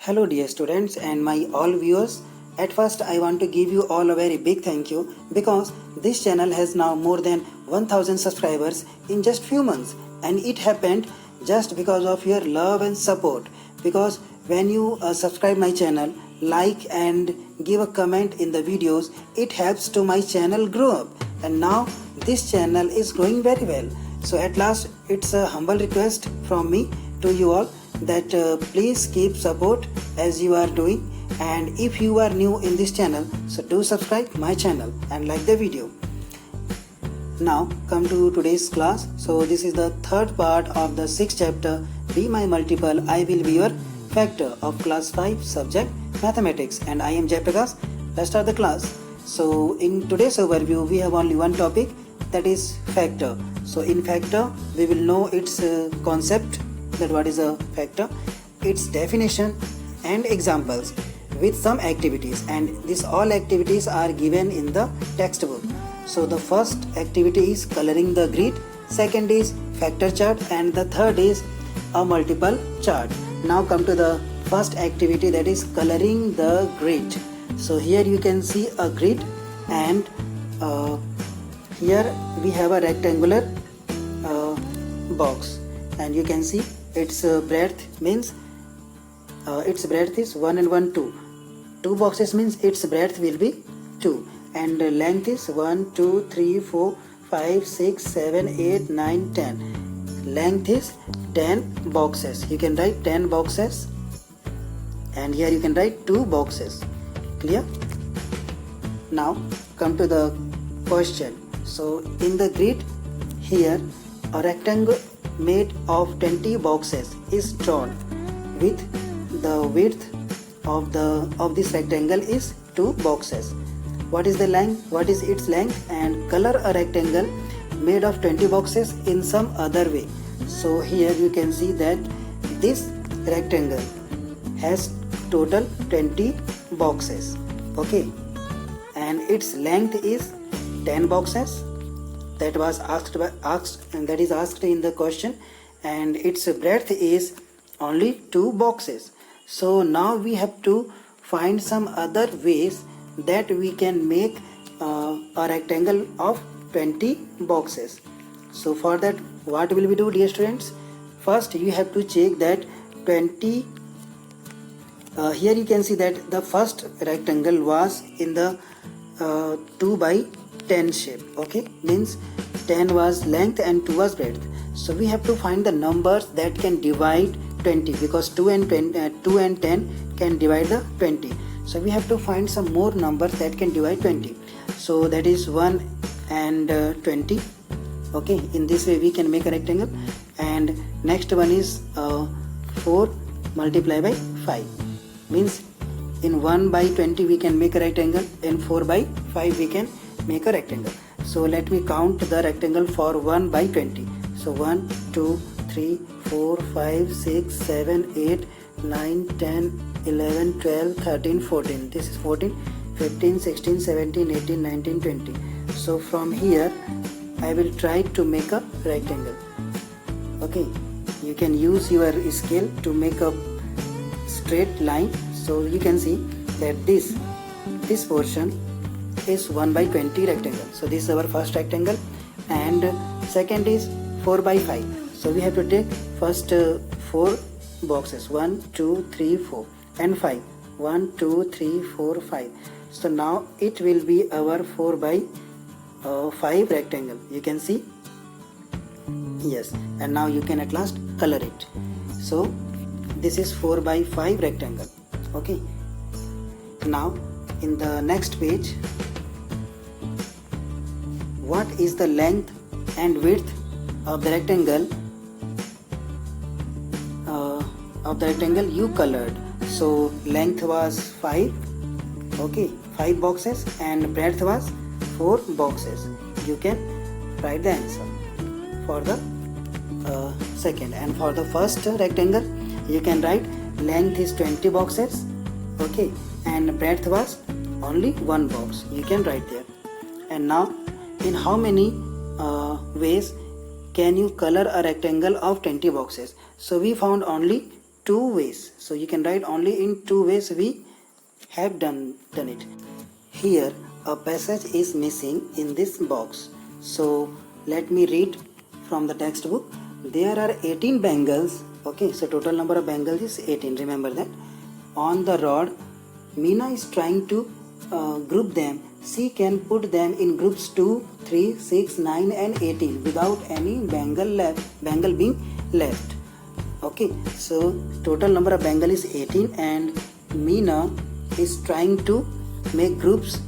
Hello dear students and my all viewers. At first I want to give you all a very big thank you because this channel has now more than 1000 subscribers in just few months, and it happened just because of your love and support. Because when you subscribe my channel, like and give a comment in the videos, it helps to my channel grow up, and now this channel is growing very well. So at last it's a humble request from me to you all that please keep support as you are doing, and if you are new in this channel, so do subscribe my channel and like the video. Now come to today's class. So this is the third part of the sixth chapter, Be My Multiple, I Will Be Your Factor, of class 5 subject mathematics, and I am Jayprakash. Let's start the class. So in today's overview we have only one topic, that is factor. So in factor we will know its concept, that what is a factor, its definition and examples with some activities, and these all activities are given in the textbook. So the first activity is coloring the grid, second is factor chart, and the third is a multiple chart. Now come to the first activity, that is coloring the grid. So here you can see a grid, and here we have a rectangular box, and you can see its breadth means its breadth is 1 and 1 2. Two boxes means its breadth will be 2, and length is 1 2 3 4 5 6 7 8 9 10. Length is 10 boxes. You can write 10 boxes, and here you can write 2 boxes. Clear? Now come to the question. So in the grid, here a rectangle made of 20 boxes is drawn with the width of this rectangle is 2 boxes. What is the length? What is its length? And color a rectangle made of 20 boxes in some other way. So here you can see that this rectangle has total 20 boxes, okay, and its length is 10 boxes. That was asked in the question, and its breadth is only 2 boxes. So now we have to find some other ways that we can make a rectangle of 20 boxes. So for that, what will we do, dear students? First you have to check that 20 here you can see that the first rectangle was in the 2 by 10 shape, okay, means 10 was length and 2 was breadth. So we have to find the numbers that can divide 20, because 2 and 10 can divide the 20. So we have to find some more numbers that can divide 20. So that is 1 and 20, okay. In this way we can make a rectangle. And next one is 4 multiplied by 5, means in 1 by 20 we can make a rectangle, in 4 by 5 we can make a rectangle. So let me count the rectangle for 1 by 20. So 1 2 3 4 5 6 7 8 9 10 11 12 13 14. This is 14 15 16 17 18 19 20. So from here I will try to make a rectangle, okay. You can use your scale to make a straight line. So you can see that this portion is 1 by 20 rectangle. So this is our first rectangle, and second is 4 by 5. So we have to take first 4 boxes, 1 2 3 4 and 5, 1 2 3 4 5. So now it will be our 4 by 5 rectangle, you can see, yes. And now you can at last color it. So this is 4 by 5 rectangle, okay. Now in the next page, what is the length and width of the rectangle you colored? So length was 5, okay, 5 boxes, and breadth was 4 boxes. You can write the answer for the second. And for the first rectangle you can write length is 20 boxes, okay, and breadth was only 1 box. You can write there. And now, in how many ways can you color a rectangle of 20 boxes? So we found only two ways. So you can write only in two ways we have done it. Here a passage is missing in this box. So let me read from the textbook. There are 18 bangles. Okay, so total number of bangles is 18. Remember that. On the rod, Meena is trying to group them. She can put them in groups 2, 3, 6, 9 and 18 without any bangle being left. Okay, so total number of bangle is 18 and Meena is trying to make groups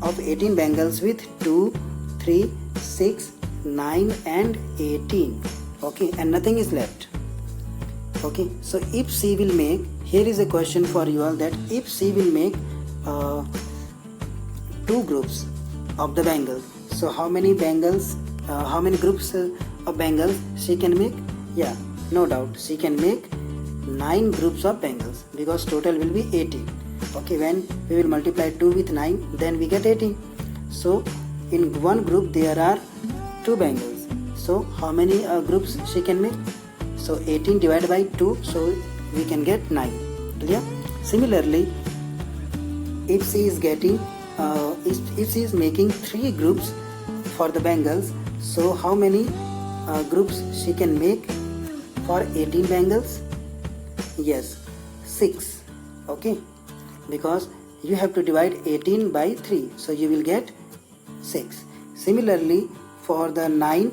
of 18 bangles with 2, 3, 6, 9 and 18. Okay, and nothing is left. Okay, so if she will make, here is a question for you all, that if she will make two groups of the bangles, so how many bangles, how many groups of bangles she can make? Yeah, no doubt she can make 9 groups of bangles because total will be 18. Okay, when we will multiply 2 with 9, then we get 18. So in one group there are 2 bangles. So how many groups she can make? So 18 divided by 2, so we can get 9. Clear? Similarly, if she is getting, if she is making 3 groups for the bangles, so how many groups she can make for 18 bangles? Yes, 6. Okay, because you have to divide 18 by 3, so you will get 6. Similarly, for the 9,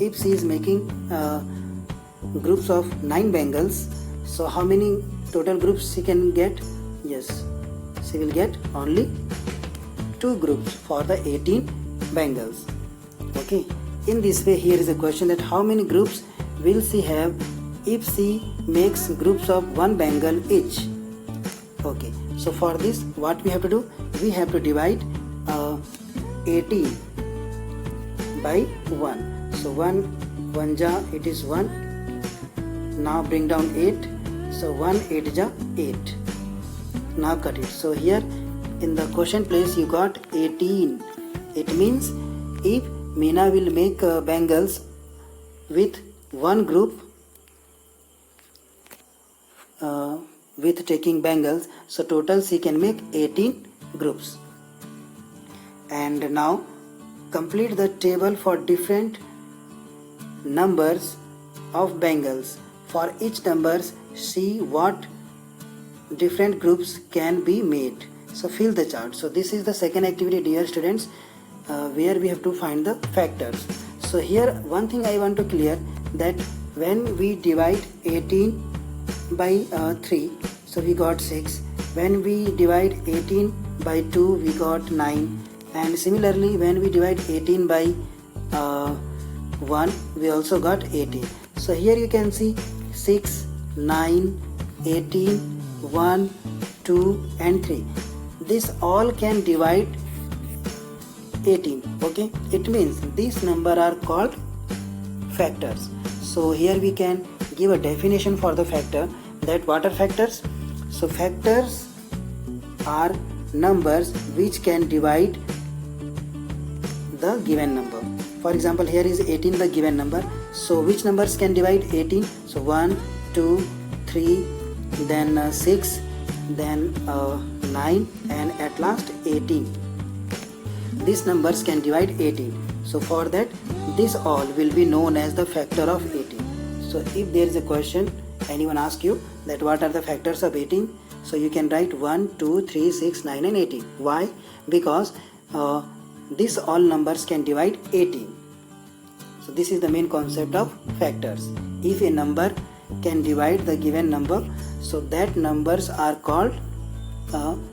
if she is making groups of 9 bangles, so how many total groups she can get? Yes, she will get only 2 groups for the 18 bangles. Okay, in this way, here is a question that how many groups will she have if she makes groups of 1 bangle each? Okay, so for this what we have to do? We have to divide 18 by 1. So 1 ja, it is 1. Now bring down 8. So 1 8 ja 8. Now cut it. So here in the question place you got 18. It means if Meena will make bangles with one group, with taking bangles, so total she can make 18 groups. And now complete the table for different numbers of bangles. For each numbers, see what different groups can be made. So fill the chart. So this is the second activity, dear students, where we have to find the factors. So here one thing I want to clear, that when we divide 18 by 3, so we got 6. When we divide 18 by 2, we got 9. And similarly, when we divide 18 by 1, we also got 18. So here you can see 6, 9, 18, 1, 2 and 3. This all can divide 18. Okay, it means these numbers are called factors. So here we can give a definition for the factor, that what are factors? So factors are numbers which can divide the given number. For example, here is 18 the given number. So which numbers can divide 18? So 1, 2, 3, then 6, then 9 and at last 18. These numbers can divide 18. So for that, this all will be known as the factor of 18. So if there is a question, anyone ask you that what are the factors of 18, so you can write 1, 2, 3, 6, 9 and 18. Why? Because these all numbers can divide 18. So this is the main concept of factors. If a number can divide the given number, so that numbers are called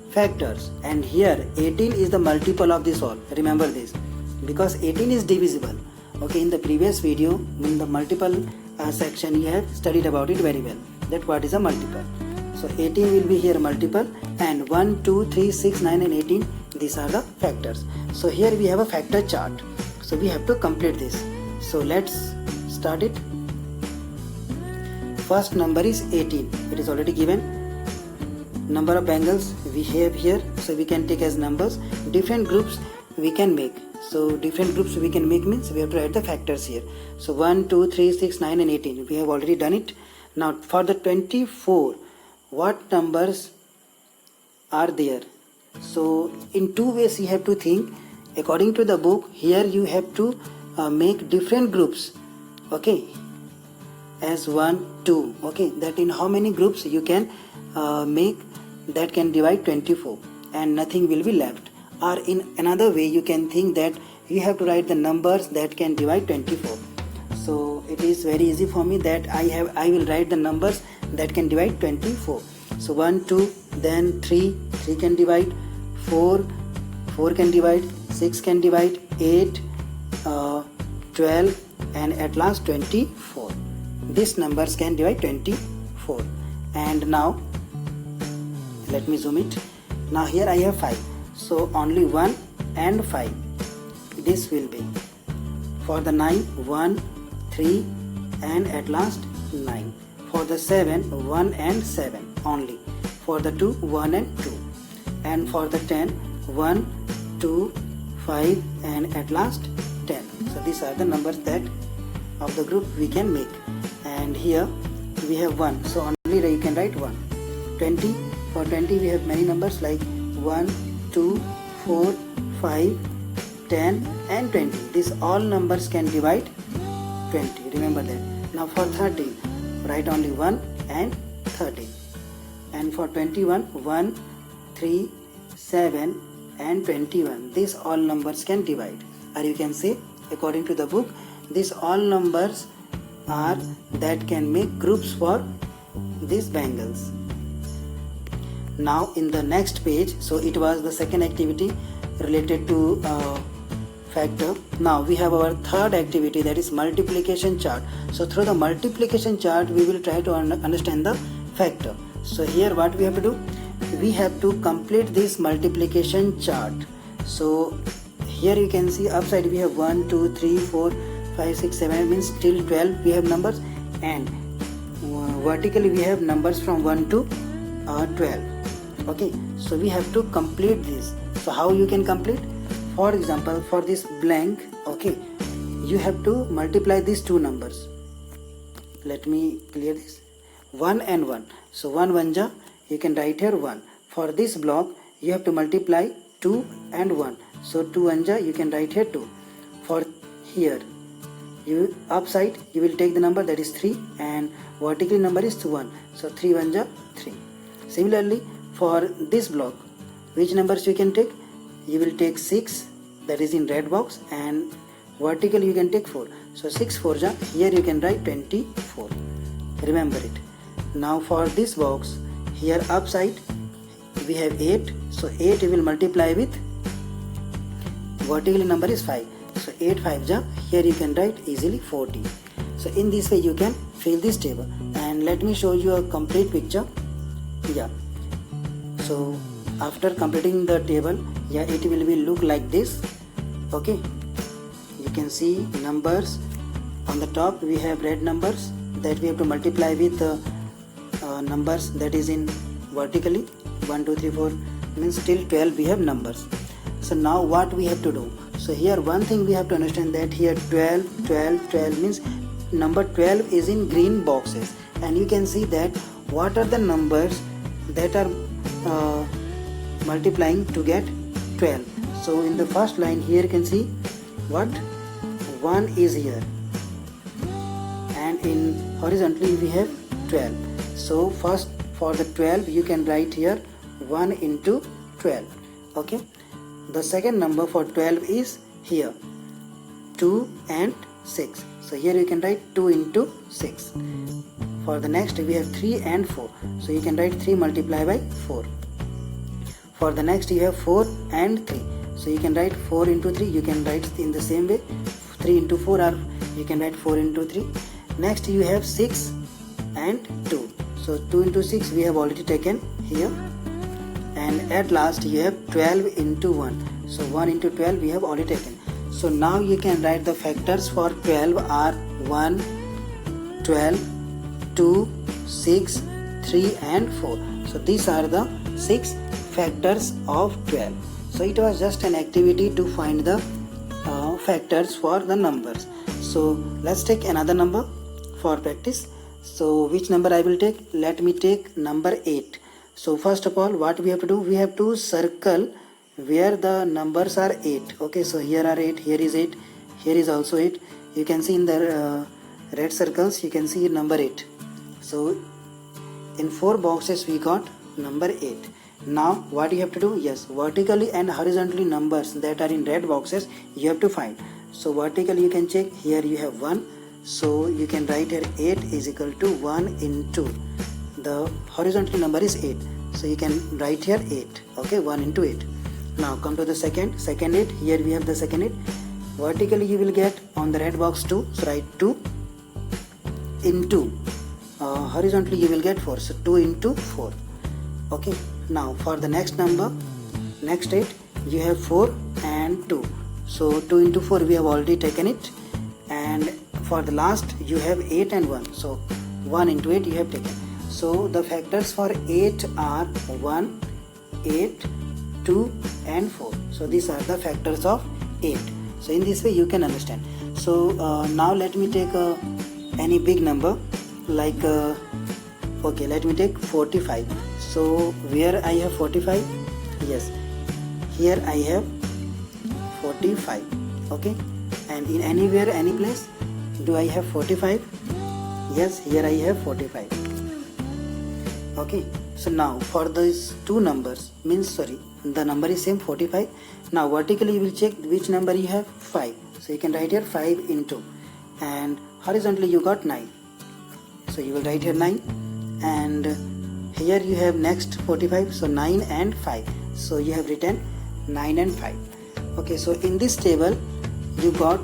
factors. And here 18 is the multiple of this all. Remember this, because 18 is divisible. Okay, in the previous video, in the multiple section, you have studied about it very well, that what is a multiple. So 18 will be here multiple, and 1, 2, 3, 6, 9 and 18, these are the factors. So here we have a factor chart. So we have to complete this. So let's start it. First number is 18. It is already given. Number of bangles we have here, so we can take as numbers. Different groups we can make. So different groups we can make means we have to write the factors here. So 1, 2, 3, 6, 9 and 18. We have already done it. Now for the 24, what numbers are there? So in two ways you have to think. According to the book, here you have to make different groups. Okay, as 1, 2. Okay, that in how many groups you can make that can divide 24 and nothing will be left. Or in another way you can think that you have to write the numbers that can divide 24. So it is very easy for me that I will write the numbers that can divide 24. So 1, 2, then 3 can divide, 4 can divide, 6 can divide, 8, 12 and at last 24. These numbers can divide 24. And now let me zoom it. Now here I have 5. So only 1 and 5. This will be. For the 9, 1, 3 and at last 9. For the 7, 1 and 7 only. For the 2, 1 and 2. And for the 10, 1, 2, 5 and at last 10. So these are the numbers that of the group we can make. And here we have 1. So only you can write 1. 20. For 20 we have many numbers like 1, 2, 4, 5, 10 and 20. These all numbers can divide 20. Remember that. Now for 30, write only 1 and 13. And for 21, 1, 3, 7 and 21. These all numbers can divide. Or you can say, according to the book, these all numbers are that can make groups for these bangles. Now in the next page, so it was the second activity related to factor. Now we have our third activity, that is multiplication chart. So through the multiplication chart we will try to understand the factor. So here what we have to do, we have to complete this multiplication chart. So here you can see upside we have 1, 2, 3, 4, 5, 6, 7 means till 12 we have numbers, and vertically we have numbers from 1 to 12. Okay, so we have to complete this. So how you can complete? For example, for this blank, okay, you have to multiply these two numbers. Let me clear this. 1 and 1. So 1 1 you can write here 1. For this block you have to multiply 2 and 1. So 2 1 you can write here 2. For here you upside you will take the number that is 3 and vertically number is 1. So 3 1 3. Similarly for this block, which numbers you can take? You will take 6, that is in red box, and vertically you can take 4. So 6 4 here you can write 24. Remember it. Now for this box, here upside we have 8. So 8 you will multiply with vertically number is 5. So 8 5 here you can write easily 40. So in this way you can fill this table. And let me show you a complete picture. Yeah. So after completing the table, yeah, it will be look like this. Okay, you can see numbers on the top. We have red numbers that we have to multiply with numbers that is in vertically 1 2 3 4 means till 12 we have numbers. So now what we have to do? So here one thing we have to understand, that here 12 12 12 means number 12 is in green boxes, and you can see that what are the numbers that are multiplying to get 12. So in the first line here you can see what 1 is here, and in horizontally we have 12. So first for the 12 you can write here 1 into 12. Okay, the second number for 12 is here 2 and 6. So here you can write 2 into 6. For the next we have 3 and 4. So you can write 3 multiplied by 4. For the next you have 4 and 3. So you can write 4 into 3. You can write in the same way 3 into 4, or you can write 4 into 3. Next you have 6 and 2. So 2 into 6 we have already taken here. And at last you have 12 into 1. So 1 into 12 we have already taken. So now you can write the factors for 12 are 1, 12, 2, 6, 3 and 4. So these are the 6 factors of 12. So it was just an activity to find the factors for the numbers. So let's take another number for practice. So which number I will take? Let me take number 8. So first of all, what we have to do? We have to circle where the numbers are 8. Okay, so here are 8, here is 8, here is also 8. You can see in the red circles, you can see number 8. So in 4 boxes we got number 8. Now what you have to do? Yes, vertically and horizontally numbers that are in red boxes you have to find. So vertically you can check, here you have 1. So you can write here 8 is equal to 1 into the horizontal number is 8. So you can write here 8. Okay, 1 into 8. Now come to the second 8. Here we have the second 8. Vertically you will get on the red box 2. So write 2 into horizontally you will get 4. So 2 into 4. Okay. Now for the next number, next 8, you have 4 and 2. So 2 into 4 we have already taken it. And for the last you have 8 and 1. So 1 into 8 you have taken. So the factors for 8 are 1, 8, 2 and 4. So these are the factors of 8. So in this way you can understand. So now let me take any big number like okay, let me take 45. So where I have 45? Yes, here I have 45. Okay, and in anywhere, any place, do I have 45? Yes, here I have 45. Okay, so now for these two numbers, the number is same 45. Now vertically you will check which number you have, 5. So you can write here 5 into, and horizontally you got 9. So you will write here 9, and here you have next 45. So 9 and 5. So you have written 9 and 5. Okay, so in this table you got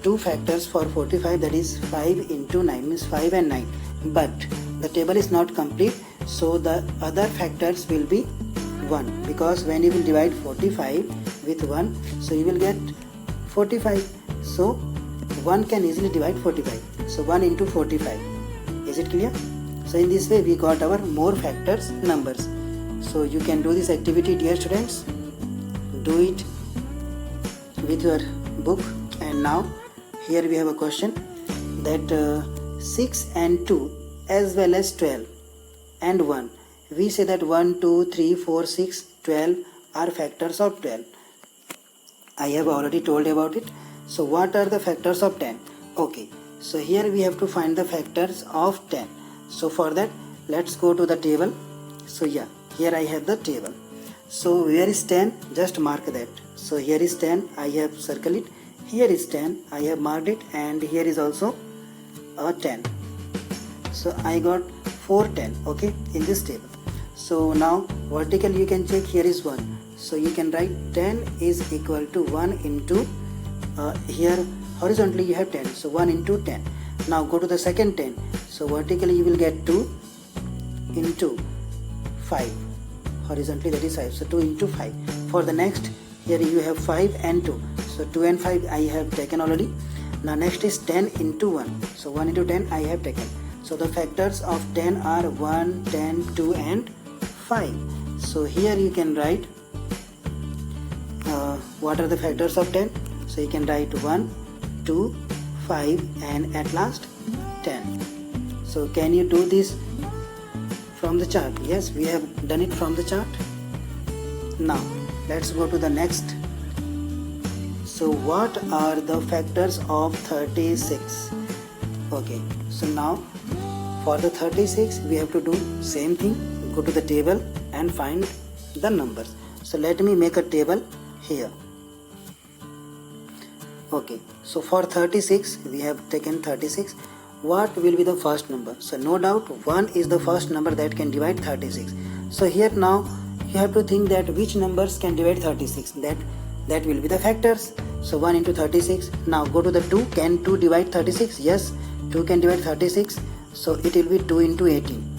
two factors for 45, that is 5 into 9 means 5 and 9. But the table is not complete, so the other factors will be 1, because when you will divide 45 with 1, so you will get 45. So 1 can easily divide 45. So 1 into 45. Is it clear? So in this way we got our more factors numbers. So you can do this activity, dear students. Do it with your book. And now here we have a question that 6 and 2 as well as 12 and 1. We say that 1, 2, 3, 4, 6, 12 are factors of 12. I have already told about it. So what are the factors of 10? Okay, so here we have to find the factors of 10. So for that, let's go to the table. So yeah, here I have the table. So where is 10? Just mark that. So here is 10, I have circled it. Here is 10, I have marked it, and here is also a 10. So I got 4 10, okay, in this table. So now vertically you can check, here is 1. So you can write 10 is equal to 1 into, here horizontally you have 10. So 1 into 10. Now go to the second 10. So vertically you will get 2 into 5. Horizontally that is 5. So 2 into 5. For the next, here you have 5 and 2. So 2 and 5 I have taken already. Now next is 10 into 1. So 1 into 10 I have taken. So the factors of 10 are 1, 10, 2 and 5. So here you can write what are the factors of 10. So you can write 1, 2, 5 and at last 10. So can you do this from the chart? Yes, we have done it from the chart. Now let's go to the next. So what are the factors of 36? Okay, so now for the 36 we have to do same thing. Go to the table and find the numbers. So let me make a table here. Okay, so for 36 we have taken 36. What will be the first number? So no doubt 1 is the first number that can divide 36. So here now you have to think that which numbers can divide 36. That will be the factors. So 1 into 36. Now go to the 2. Can 2 divide 36? Yes, 2 can divide 36. So it will be 2 into 18.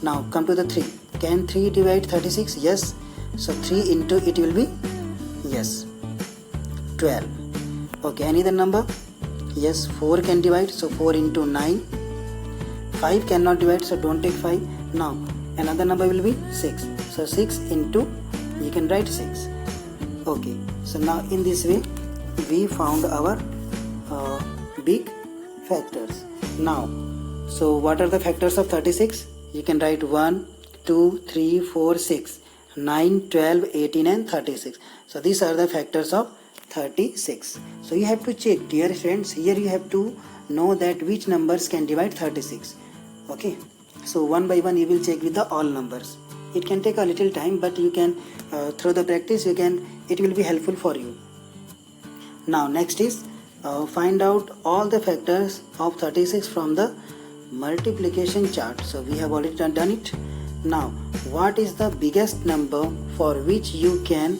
Now come to the 3. Can 3 divide 36? Yes. So 3 into it will be, yes, 12. Okay, any other number? Yes, 4 can divide. So 4 into 9. 5 cannot divide, so don't take 5. Now another number will be 6. So 6 into, you can write 6. Okay, so now in this way we found our big factors. Now, so what are the factors of 36? You can write 1, 2, 3, 4, 6, 9, 12, 18 and 36. So these are the factors of 36. So you have to check, dear friends, here you have to know that which numbers can divide 36. Okay, so one by one you will check with the all numbers. It can take a little time, but you can through the practice it will be helpful for you. Now next is find out all the factors of 36 from the multiplication chart. So we have already done it. Now what is the biggest number for which you can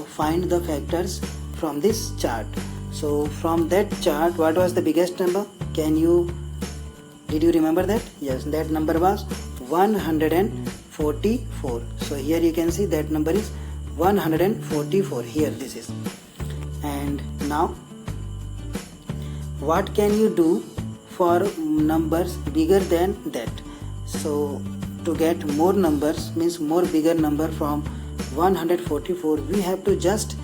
find the factors from this chart? So from that chart, what was the biggest number? Did you remember that? Yes, that number was 144. So here you can see that number is 144. Here this is. And now what can you do for numbers bigger than that? So to get more numbers, means more bigger number from 144, we have to just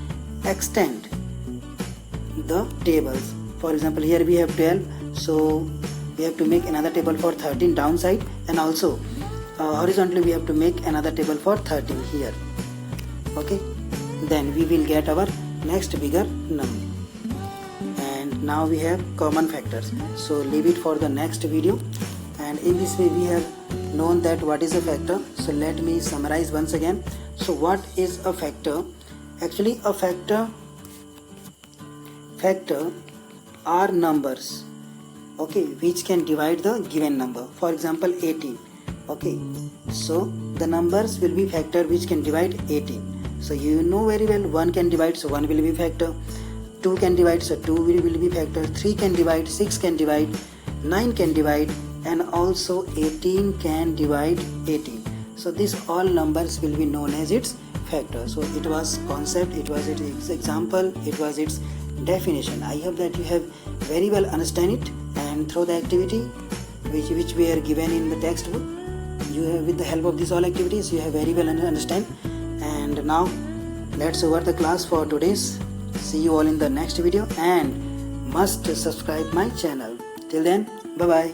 extend the tables. For example, here we have 12, so we have to make another table for 13 downside, and also horizontally we have to make another table for 13 here. Okay, then we will get our next bigger number. And now we have common factors, so leave it for the next video. And in this way we have known that what is a factor. So let me summarize once again. So what is a factor? Actually a factor are numbers, okay, which can divide the given number. For example 18. Okay, so the numbers will be factor which can divide 18. So you know very well 1 can divide, so 1 will be factor. 2 can divide, so 2 will be factor. 3 can divide, 6 can divide, 9 can divide, and also 18 can divide 18. So these all numbers will be known as its factor. So it was concept, it was its example, it was its definition. I hope that you have very well understand it, and through the activity which we are given in the textbook, you have, with the help of these all activities, you have very well understand. And now that's over the class for today's. See you all in the next video, and must subscribe my channel. Till then, bye bye.